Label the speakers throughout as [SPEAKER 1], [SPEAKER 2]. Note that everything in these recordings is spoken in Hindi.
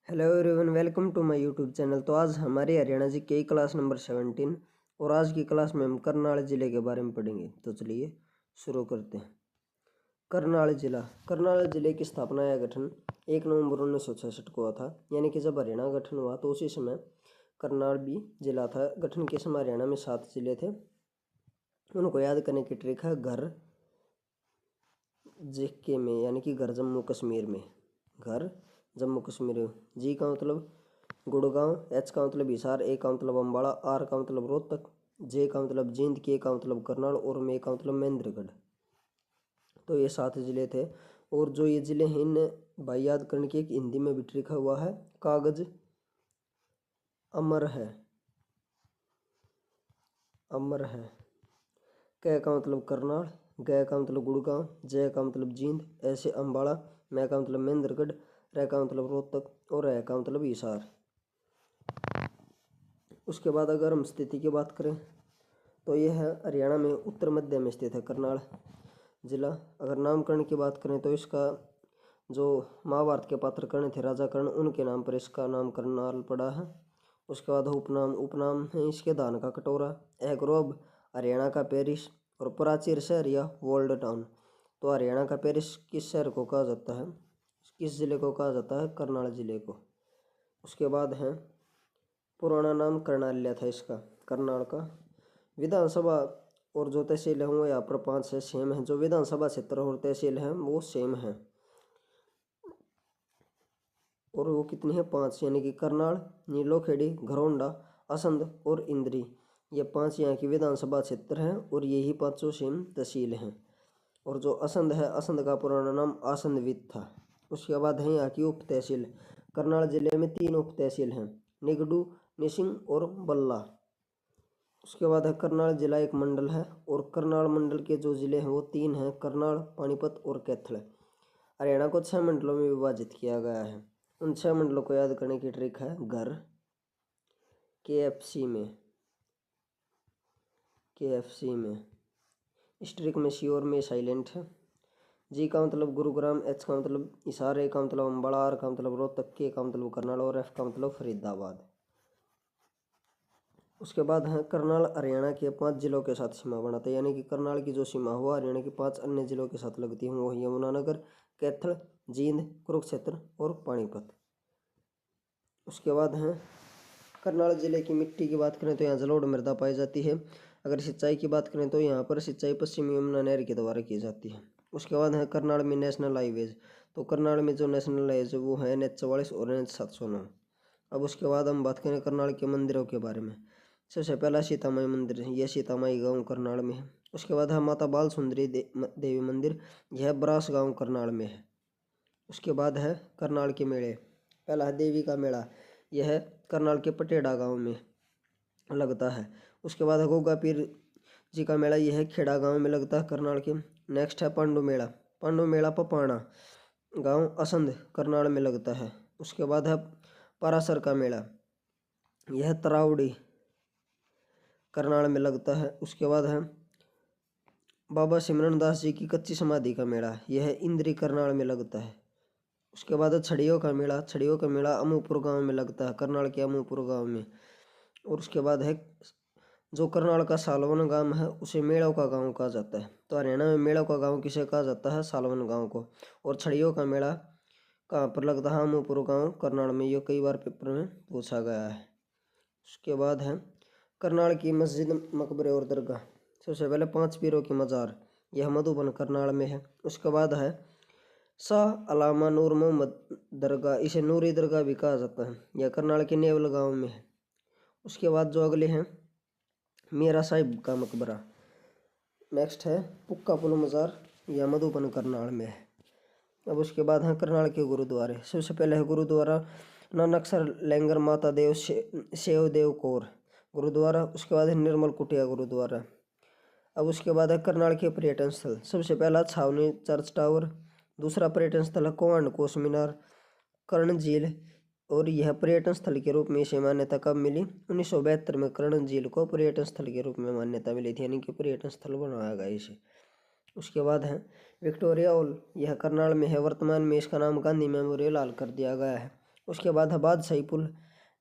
[SPEAKER 1] Hello everyone, welcome to my YouTube channel. तो आज हमारी हरियाणा जी के क्लास नंबर 17 और आज की क्लास में हम करनाल जिले के बारे में पढ़ेंगे। तो चलिए शुरू करते हैं। करनाल जिले की स्थापना या गठन 1 नवंबर 1966 को हुआ था। यानी कि जब हरियाणा गठन हुआ तो उसी समय करनाल भी जिला था। गठन के समय हरियाणा में 7 जिले थे। उनको याद करने की ट्रिक है घर जेके में, यानी कि घर जम्मू कश्मीर में। घर जम्मू कश्मीर। जी का मतलब गुड़गांव, एच का मतलब हिसार, ए का मतलब अम्बाड़ा, आर का मतलब रोहतक, जे का मतलब जींद, के का मतलब करनाल और मे का मतलब महेंद्रगढ़। तो ये 7 जिले थे। और जो ये जिले हैं इन भाई याद करने की एक हिंदी में भी लिखा हुआ है, कागज अमर है। अमर है। क का मतलब करनाल, ग का मतलब गुड़गांव, जय का मतलब जींद, ऐसे अम्बाड़ा, मै का मतलब महेंद्रगढ़, रै का मतलब रोहतक और रै का मतलब हिसार। उसके बाद अगर हम स्थिति की बात करें तो यह है हरियाणा में उत्तर मध्य में स्थित है करनाल जिला। अगर नामकरण की बात करें तो इसका जो महाभारत के पात्र कर्ण थे, राजा कर्ण, उनके नाम पर इसका नाम करनाल पड़ा है। उसके बाद उपनाम है इसके धान का कटोरा, एग्रोब, हरियाणा का पेरिस और प्राचीर शहर या वोल्ड टाउन। तो हरियाणा का पेरिस किस शहर को कहा जाता है, किस जिले को कहा जाता है, करनाल जिले को। उसके बाद है पुराना नाम कर्णाल्य था इसका, करनाल का। विधानसभा और जो तहसील है वो यहाँ पर 5 से सेम है। जो विधानसभा क्षेत्र और तहसील है वो सेम है और वो कितनी है, 5। यानी कि करनाल, नीलोखेड़ी, घरौंडा, असंध और इंद्री, ये 5 यहाँ की विधानसभा क्षेत्र हैं और यही 5 सेम तहसील हैं। और जो असंध है, असंध का पुराना नाम आसंधवित था। उसके बाद है यहाँ की उप तहसील। करनाल जिले में 3 उप तहसील हैं, निगडू, निसिंग और बल्ला। उसके बाद है करनाल जिला एक मंडल है और करनाल मंडल के जो जिले हैं वो 3 हैं, करनाल, पानीपत और कैथल। हरियाणा को 6 मंडलों में विभाजित किया गया है। उन 6 मंडलों को याद करने की ट्रिक है घर KFC में, स्ट्रिक में सी और में साइलेंट है। जी का मतलब गुरुग्राम, एच का मतलब हिसार, ए का मतलब अम्बाड़ा, आर का मतलब रोहतक, के का मतलब करनाल और एफ का मतलब फरीदाबाद। उसके बाद है करनाल हरियाणा के 5 जिलों के साथ सीमा बनाता है। यानी कि करनाल की जो सीमा हुआ हरियाणा के 5 अन्य जिलों के साथ लगती है, वो यमुनानगर, कैथल, जींद, कुरुक्षेत्र और पानीपत। उसके बाद है करनाल जिले की मिट्टी की बात करें तो यहाँ जलोढ़ मृदा पाई जाती है। अगर सिंचाई की बात करें तो यहाँ पर सिंचाई पश्चिमी यमुना नहर के द्वारा की जाती है। उसके बाद है करनाल में नेशनल हाईवेज। तो करनाल में जो नेशनल हाईवेज है वो है NH44 और NH709। अब उसके बाद हम बात करें करनाल के मंदिरों के बारे में। सबसे पहला सीतामाई मंदिर है, यह सीतामाई गांव करनाल में है। उसके बाद है माता बाल सुंदरी देवी मंदिर, यह ब्रास गांव करनाल में है। उसके बाद है करनाल के मेले। पहला है देवी का मेला, यह करनाल के पटेड़ा गांव में लगता है। उसके बाद है गोगा पीर जी का मेला, यह खेड़ा गांव में लगता है करनाल के। नेक्स्ट है पांडु मेला। पांडु मेला पपाणा गांव असंध करनाल में लगता है। उसके बाद है पारासर का मेला, यह तरावड़ी करनाल में लगता है। उसके बाद है बाबा सिमरन दास जी की कच्ची समाधि का मेला, यह इंद्री करनाल में लगता है। उसके बाद है छड़ियों का मेला। छड़ियों का मेला अमूपुर गांव में लगता है, करनाल के अमूपुर गांव में। और उसके बाद है जो करनाल का सालवन गांव है उसे मेड़ों का गांव कहा जाता है। तो हरियाणा में मेड़ों का गांव किसे कहा जाता है, सालवन गांव को। और छड़ियों का मेला कहाँ पर लगता है, अमूपुर गांव करनाल में। ये कई बार पेपर में पूछा गया है। उसके बाद है करनाल की मस्जिद, मकबरे और दरगाह। सबसे पहले 5 पीरों की मज़ार, यह मधुबन करनाल में है। उसके बाद है शाह अलामा नूर मोहम्मद दरगाह, इसे नूरी दरगाह भी कहा जाता है, यह करनाल के नेवल गांव में है। उसके बाद जो अगले हैं मीरा साहिब का मकबरा। नेक्स्ट है पुक्का पुल मज़ार, यह मधुबन करनाल में है। अब उसके बाद हैं करनाल के गुरुद्वारे। सबसे पहले है गुरुद्वारा नानकसर लैंगर माता देव सेव देव कौर गुरुद्वारा। उसके बाद है निर्मल कुटिया गुरुद्वारा। अब उसके बाद है करनाल के पर्यटन स्थल। सबसे पहला छावनी चर्च टावर, दूसरा पर्यटन स्थल है कोंड कोस मीनार, कर्ण झील। और यह पर्यटन स्थल के रूप में इसे मान्यता कब मिली, 1972 में कर्ण झील को पर्यटन स्थल के रूप में मान्यता मिली थी, यानी कि पर्यटन स्थल बनाया गया इसे। उसके बाद है विक्टोरिया हॉल, यह करनाल में है। वर्तमान में इसका नाम गांधी मेमोरियल हॉल कर दिया गया है। उसके बाद है बादशाही पुल,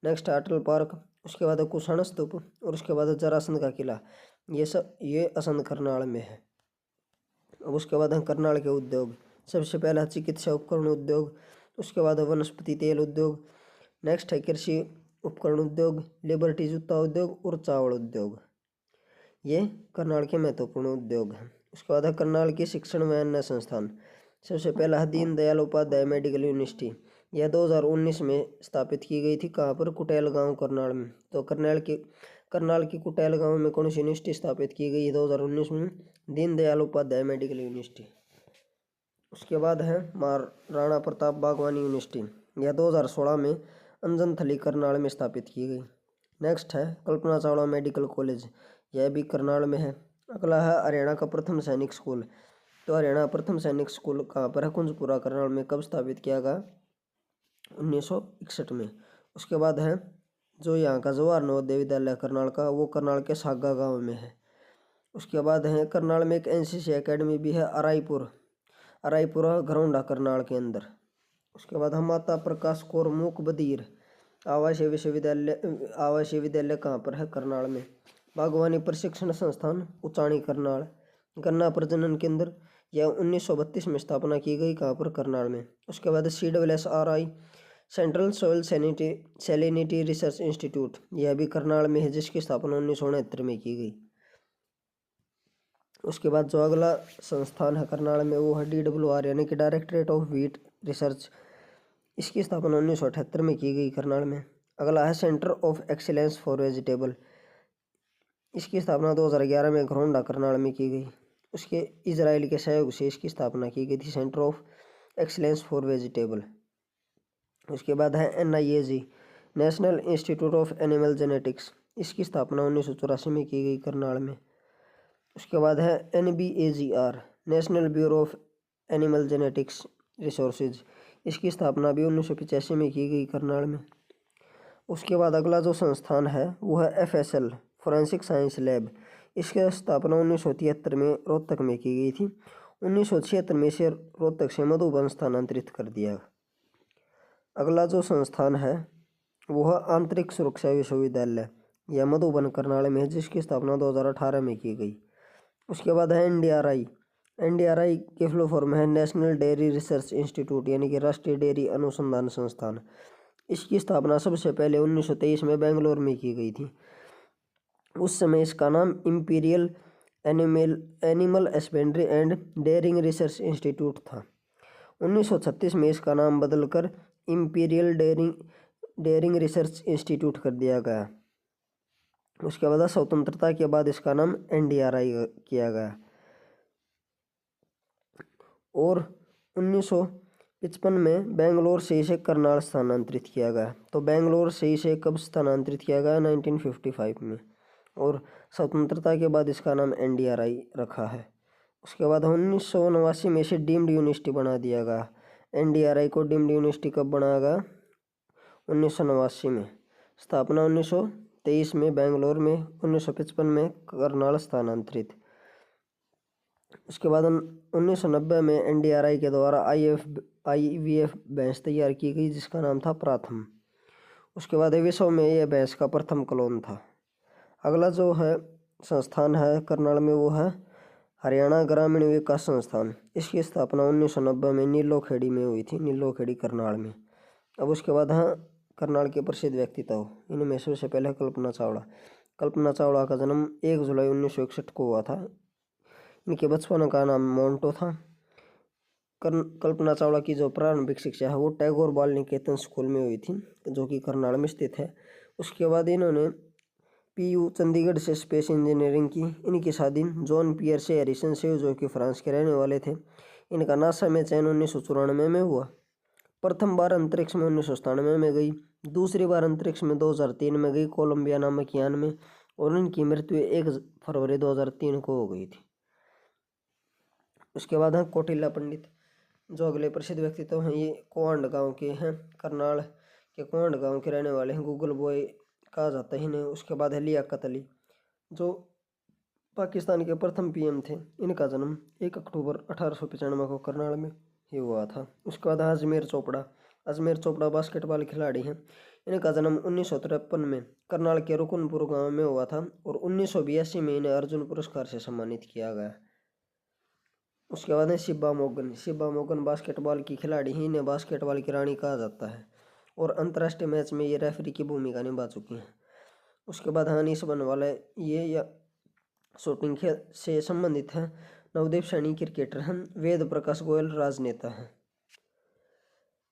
[SPEAKER 1] नेक्स्ट है अटल पार्क, उसके बाद है कुषाण स्तूप और उसके बाद है जरासंध का किला। ये असंध करनाल में है। अब उसके बाद है करनाल के उद्योग। सबसे पहला है चिकित्सा उपकरण उद्योग, उसके बाद है वनस्पति तेल उद्योग, नेक्स्ट है कृषि उपकरण उद्योग, लिबर्टी जूता उद्योग और चावल उद्योग। ये करनाल के महत्वपूर्ण उद्योग हैं। उसके बाद है करनाल की शिक्षण व अन्य संस्थान। सबसे पहला है दीनदयाल उपाध्याय मेडिकल यूनिवर्सिटी। यह 2019 में स्थापित की गई थी। कहाँ पर? कुटेल गांव करनाल में। तो करनाल की कुटेल गांव में कौन सी यूनिवर्सिटी स्थापित की गई है 2019 में? Deendayal Upadhyay medical university. उसके बाद है महाराणा प्रताप बागवानी यूनिवर्सिटी। यह 2016 में अंजनथली करनाल में स्थापित की गई। नेक्स्ट है कल्पना चावला मेडिकल कॉलेज, यह भी करनाल में है। अगला है हरियाणा का प्रथम सैनिक स्कूल। तो हरियाणा प्रथम सैनिक स्कूल कहाँ पर है? कुंजपुरा करनाल में। कब स्थापित किया गया? 1961 में। उसके बाद है जो यहाँ का जवाहर नवोदय विद्यालय करनाल का, वो करनाल के सागा गांव में है। उसके बाद है करनाल में एक एनसीसी एकेडमी भी है, अराईपुरा घरौंडा करनाल के अंदर। उसके बाद हम माता प्रकाश कौर मूक बधिर आवासीय विद्यालय कहाँ पर है? करनाल में। बागवानी प्रशिक्षण संस्थान उचाणी करनाल। गन्ना प्रजनन केंद्र, यह 1932 में स्थापना की गई। कहाँ पर? करनाल में। उसके बाद CSSRI central soil salinity research institute, यह भी करनाल में है, जिसकी स्थापना 1969 में की गई। उसके बाद जो अगला संस्थान है करनाल में, वो है DWR यानी कि डायरेक्टरेट ऑफ व्हीट रिसर्च। इसकी स्थापना 1978 में की गई करनाल में। अगला है centre of excellence for vegetable. इसकी स्थापना 2011 में घरौंडा करनाल में की गई। उसके इजराइल के सहयोग से इसकी स्थापना की गई थी, centre of excellence for vegetable. उसके बाद है NIAG national institute of animal genetics. इसकी स्थापना 1984 में की गई करनाल में। उसके बाद है NBAGR national bureau of animal genetics resources. इसकी स्थापना भी 1985 में की गई करनाल में। उसके बाद अगला जो संस्थान है वो है FSL फोरेंसिक साइंस लैब। इसकी स्थापना 1973 में रोहतक में की गई थी। 1976 में इसे रोहतक से मधुबन स्थानांतरित कर दिया। अगला जो संस्थान है वो है आंतरिक सुरक्षा विश्वविद्यालय, यह मधुबन करनाल में है, जिसकी स्थापना 2018 में की गई। उसके बाद है NDRI के फुल फॉर्म है नेशनल डेयरी रिसर्च इंस्टीट्यूट यानी कि राष्ट्रीय डेयरी अनुसंधान संस्थान। इसकी स्थापना सबसे पहले 1923 में बेंगलोर में की गई थी। उस समय इसका नाम imperial animal husbandry and dairying research institute था। 1936 में इसका नाम बदलकर इंपीरियल डेयरिंग रिसर्च इंस्टीट्यूट कर दिया गया। उसके बाद स्वतंत्रता के बाद इसका नाम NDRI किया गया। और 1955 में बेंगलोर से इसे करनाल स्थानांतरित किया गया। तो बेंगलोर से इसे कब स्थानांतरित किया गया? 1955 में। और स्वतंत्रता के बाद इसका नाम NDRI रखा है। उसके बाद 1989 में इसे डीम्ड यूनिवर्सिटी बना दिया गया। NDRI को डीम्ड यूनिवर्सिटी कब बनाया गया? 1989 में। स्थापना 1923 में बेंगलोर में, 1955 में करनाल स्थानांतरित। उसके बाद 1990 में NDRI के द्वारा IVF भैंस तैयार की गई, जिसका नाम था प्रथम। उसके बाद विश्व में यह भैंस का प्रथम क्लोन था। अगला जो है संस्थान है करनाल में वो है हरियाणा ग्रामीण विकास संस्थान। इसकी स्थापना 1990 में नीलोखेड़ी में हुई थी, नीलोखेड़ी करनाल में। अब उसके बाद है करनाल के प्रसिद्ध व्यक्तित्व। इनमें सबसे पहले कल्पना चावला का जन्म 1 जुलाई 1961 को हुआ था। इनके बचपन का नाम मोंटो था। कल्पना चावला की जो प्रारंभिक शिक्षा है वो टैगोर बाल निकेतन स्कूल में हुई थी, जो कि करनाल में स्थित है। उसके बाद इन्होंने PU चंडीगढ़ से स्पेस इंजीनियरिंग की। इनकी शादी जॉन पियर से हैरिसन से, जो कि फ्रांस के रहने वाले थे। इनका नासा में चयन 1994 में हुआ। प्रथम बार अंतरिक्ष में 1997 में गई, दूसरी बार अंतरिक्ष में 2003 में गई कोलंबिया नामक यान में, और इनकी मृत्यु 1 फरवरी 2003 को हो गई थी। उसके बाद है कौटिल्य पंडित। जो अगले प्रसिद्ध व्यक्तित्व हैं ये कोंड गांव के हैं, करनाल के कोंड गांव के रहने वाले हैं। गूगल बॉय कहा जाता है इन्हें। उसके बाद है लियाकत अली, जो पाकिस्तान के प्रथम PM थे। इनका जन्म 1 अक्टूबर 1895 को करनाल में ही हुआ था। उसके बाद अजमेर चोपड़ा, अजमेर चोपड़ा बास्केटबॉल खिलाड़ी हैं। इनका जन्म 1953 में करनाल के रुकनपुर गांव में हुआ था और 1982 में इन्हें अर्जुन पुरस्कार से सम्मानित किया गया। उसके बाद है शिबा मोगन। शिबा मोगन बास्केटबॉल की खिलाड़ी ही, इन्हें बास्केटबॉल की रानी कहा जाता है और अंतर्राष्ट्रीय मैच में ये रेफरी की भूमिका निभा चुकी हैं। उसके बाद अनीस बनवाला, ये या शूटिंग खेल से संबंधित हैं। नवदीप सैनी क्रिकेटर हैं। वेद प्रकाश गोयल राजनेता हैं।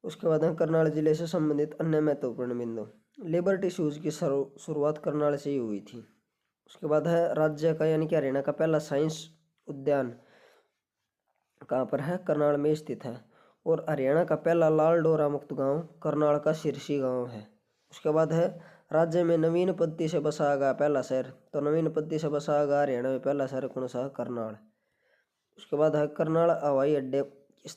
[SPEAKER 1] उसके बाद है करनाल जिले से संबंधित अन्य महत्वपूर्ण बिंदु। लिबर्टी शूज की शुरुआत करनाल से ही हुई थी। उसके बाद है राज्य का यानी कि हरियाणा का पहला साइंस उद्यान कहाँ पर है? करनाल में स्थित है। और हरियाणा का पहला लाल डोरा मुक्त गांव करनाल का सिरसी गांव है। उसके बाद है राज्य में नवीन पद्धति से बसाया गया पहला शहर। तो नवीन पद्धति से बसाया गया हरियाणा में पहला शहर कौन सा? करनाल। उसके बाद है करनाल हवाई अड्डे की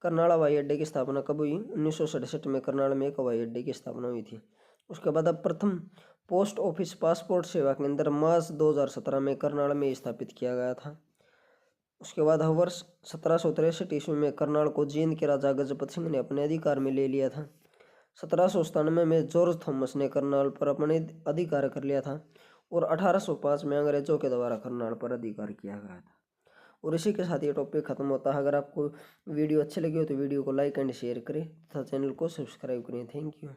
[SPEAKER 1] करनाल हवाई अड्डे की स्थापना कब हुई? 1967 में करनाल में एक हवाई अड्डे की स्थापना हुई थी। उसके बाद अब प्रथम पोस्ट ऑफिस पासपोर्ट सेवा केंद्र मार्च 2017 में करनाल में स्थापित किया गया था। उसके बाद वर्ष 1763 ईस्वी में करनाल को जींद के राजा गजपत सिंह ने अपने अधिकार में ले लिया था। 1797 में जॉर्ज थॉमस ने करनाल पर अपने अधिकार कर लिया था और 1805 में अंग्रेजों के द्वारा करनाल पर अधिकार किया गया था। और इसी के साथ ये टॉपिक खत्म होता है। अगर आपको वीडियो अच्छी लगी हो तो वीडियो को लाइक एंड शेयर करें तथा चैनल को सब्सक्राइब करें। Thank you.